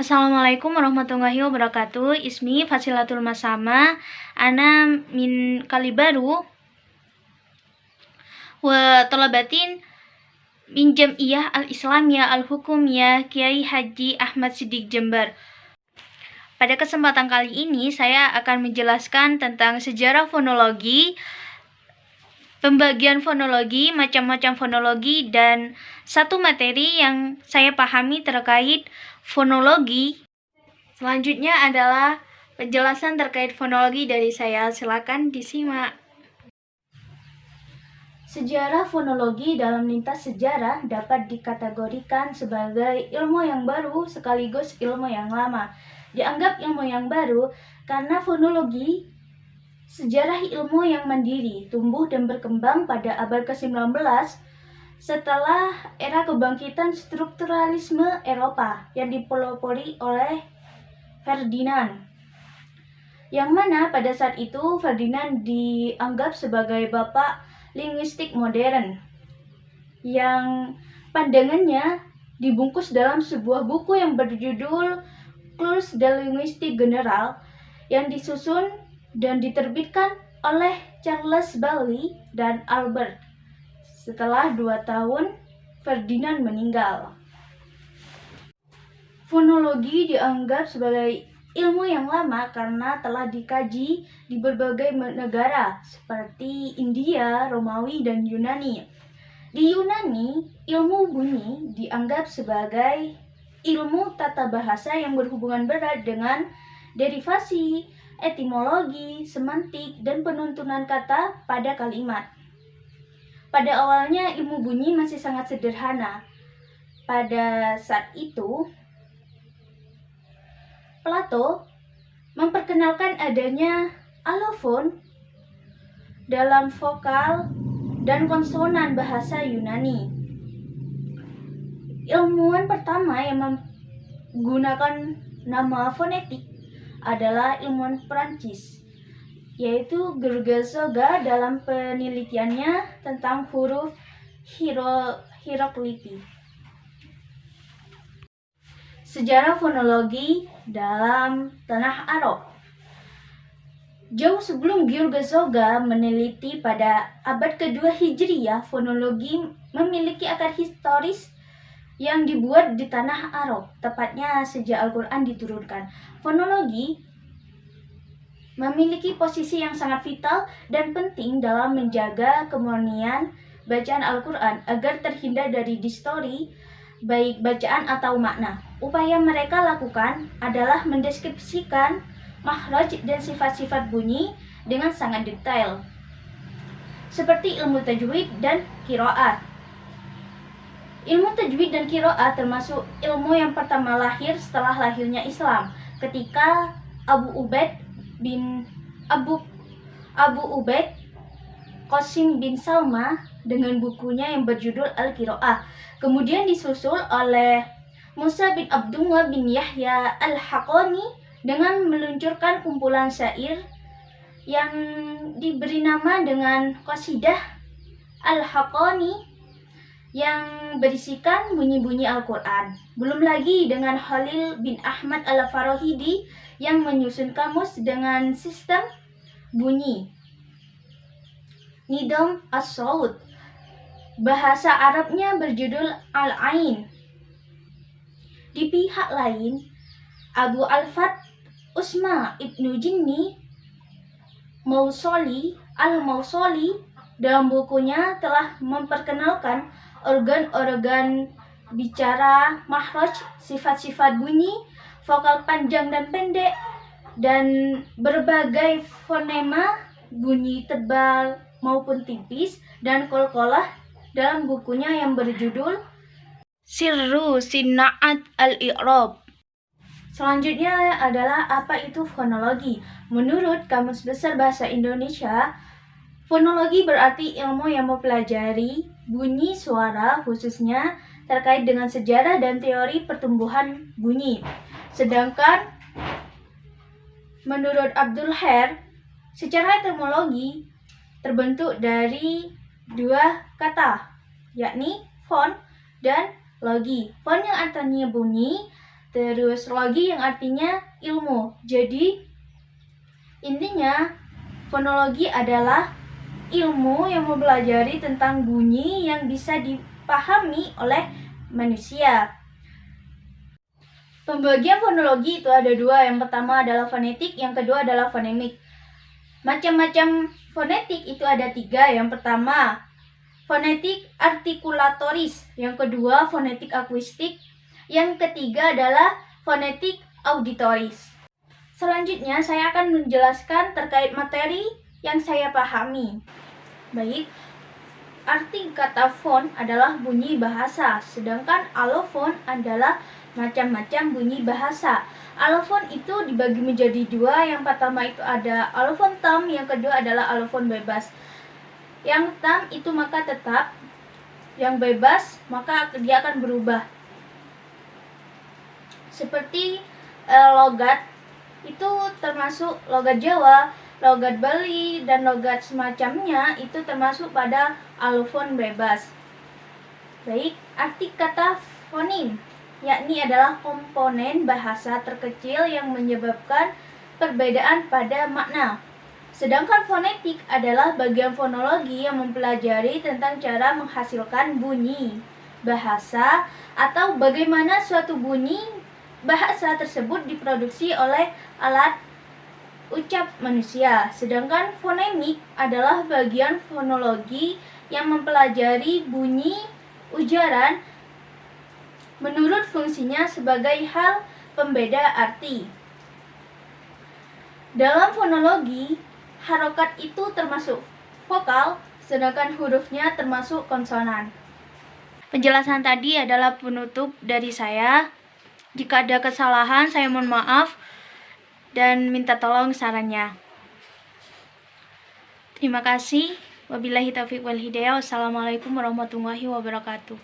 Assalamualaikum warahmatullahi wabarakatuh. Ismi Fasilatul Masama. Ana min Kalibaru wa talabatin min Jam'iyah Al-Islamiyah Al-Hukumiyah Kiai Haji Ahmad Siddiq Jember. Pada kesempatan kali ini saya akan menjelaskan tentang sejarah fonologi, pembagian fonologi, macam-macam fonologi, dan satu materi yang saya pahami terkait fonologi. Selanjutnya adalah penjelasan terkait fonologi dari saya. Silakan disimak. Sejarah fonologi dalam lintas sejarah dapat dikategorikan sebagai ilmu yang baru sekaligus ilmu yang lama. Dianggap ilmu yang baru karena fonologi sejarah ilmu yang mandiri, tumbuh dan berkembang pada abad ke-19 setelah era kebangkitan strukturalisme Eropa yang dipelopori oleh Ferdinand, yang mana pada saat itu Ferdinand dianggap sebagai bapak linguistik modern, yang pandangannya dibungkus dalam sebuah buku yang berjudul Cours de Linguistique Générale yang disusun dan diterbitkan oleh Charles Bailey dan Albert setelah 2 tahun Ferdinand meninggal. Fonologi dianggap sebagai ilmu yang lama karena telah dikaji di berbagai negara seperti India, Romawi, dan Yunani. Di Yunani, ilmu bunyi dianggap sebagai ilmu tata bahasa yang berhubungan berat dengan derivasi, etimologi, semantik, dan penuntunan kata pada kalimat. Pada awalnya ilmu bunyi masih sangat sederhana. Pada saat itu, Plato memperkenalkan adanya alofon dalam vokal dan konsonan bahasa Yunani. Ilmuwan pertama yang menggunakan nama fonetik adalah ilmuwan Prancis, yaitu Gergesoga dalam penelitiannya tentang huruf hieroglifi. Sejarah fonologi dalam tanah Arab. Jauh sebelum Gergesoga meneliti pada abad kedua Hijriyah, fonologi memiliki akar historis yang dibuat di tanah Arab, tepatnya sejak Al-Quran diturunkan. Fonologi memiliki posisi yang sangat vital dan penting dalam menjaga kemurnian bacaan Al-Quran agar terhindar dari distori, baik bacaan atau makna. Upaya mereka lakukan adalah mendeskripsikan makhraj dan sifat-sifat bunyi dengan sangat detail, seperti ilmu tajwid dan qiraat. Ilmu tajwid dan qiraat termasuk ilmu yang pertama lahir setelah lahirnya Islam, ketika Abu Ubaid Qasim bin Salma dengan bukunya yang berjudul Al-Qiraah. Kemudian disusul oleh Musa bin Abdullah bin Yahya Al-Haqqani dengan meluncurkan kumpulan syair yang diberi nama dengan Qasidah Al-Haqqani yang berisikan bunyi-bunyi Al-Quran. Belum lagi dengan Khalil bin Ahmad Al-Farahidi yang menyusun kamus dengan sistem bunyi Nidam As-Saud. Bahasa Arabnya berjudul Al-Ain. Di pihak lain, Abu Al-Fat Usma Ibnu Jinni Al-Mausoli dalam bukunya telah memperkenalkan organ-organ bicara, makhraj, sifat-sifat bunyi, vokal panjang dan pendek, dan berbagai fonema bunyi tebal maupun tipis dan qalqalah dalam bukunya yang berjudul Sirru Sina'at Al-I'rab. Selanjutnya adalah apa itu fonologi. Menurut Kamus Besar Bahasa Indonesia, fonologi berarti ilmu yang mempelajari bunyi suara, khususnya terkait dengan sejarah dan teori pertumbuhan bunyi. Sedangkan menurut Abdul Khair, secara etimologi terbentuk dari 2 kata, yakni fon dan logi. Fon yang artinya bunyi Terus logi yang artinya ilmu. Jadi intinya fonologi adalah ilmu yang mempelajari tentang bunyi yang bisa dipahami oleh manusia. Pembagian fonologi itu ada dua. Yang pertama adalah fonetik, yang kedua adalah fonemik. Macam-macam fonetik itu ada tiga. Yang pertama, fonetik artikulatoris. Yang kedua, fonetik akuistik. Yang ketiga adalah fonetik auditoris. Selanjutnya, saya akan menjelaskan terkait materi yang saya pahami. Baik, arti kata fon adalah bunyi bahasa, sedangkan alofon adalah macam-macam bunyi bahasa. Alofon itu dibagi menjadi dua. Yang pertama itu ada alofon tam, yang kedua adalah alofon bebas. Yang tam itu maka tetap, yang bebas maka dia akan berubah. Seperti logat itu termasuk logat Jawa, logat Bali, dan logat semacamnya itu termasuk pada alofon bebas. Baik, arti kata fonim yakni adalah komponen bahasa terkecil yang menyebabkan perbedaan pada makna. Sedangkan fonetik adalah bagian fonologi yang mempelajari tentang cara menghasilkan bunyi bahasa atau bagaimana suatu bunyi bahasa tersebut diproduksi oleh alat ucap manusia. Sedangkan fonemik adalah bagian fonologi yang mempelajari bunyi ujaran menurut fungsinya sebagai hal pembeda arti. Dalam fonologi, harokat itu termasuk vokal, sedangkan hurufnya termasuk konsonan. Penjelasan tadi adalah penutup dari saya. Jika ada kesalahan, saya mohon maaf dan minta tolong sarannya. Terima kasih. Wabillahi taufiq wal hidayah. Wassalamualaikum warahmatullahi wabarakatuh.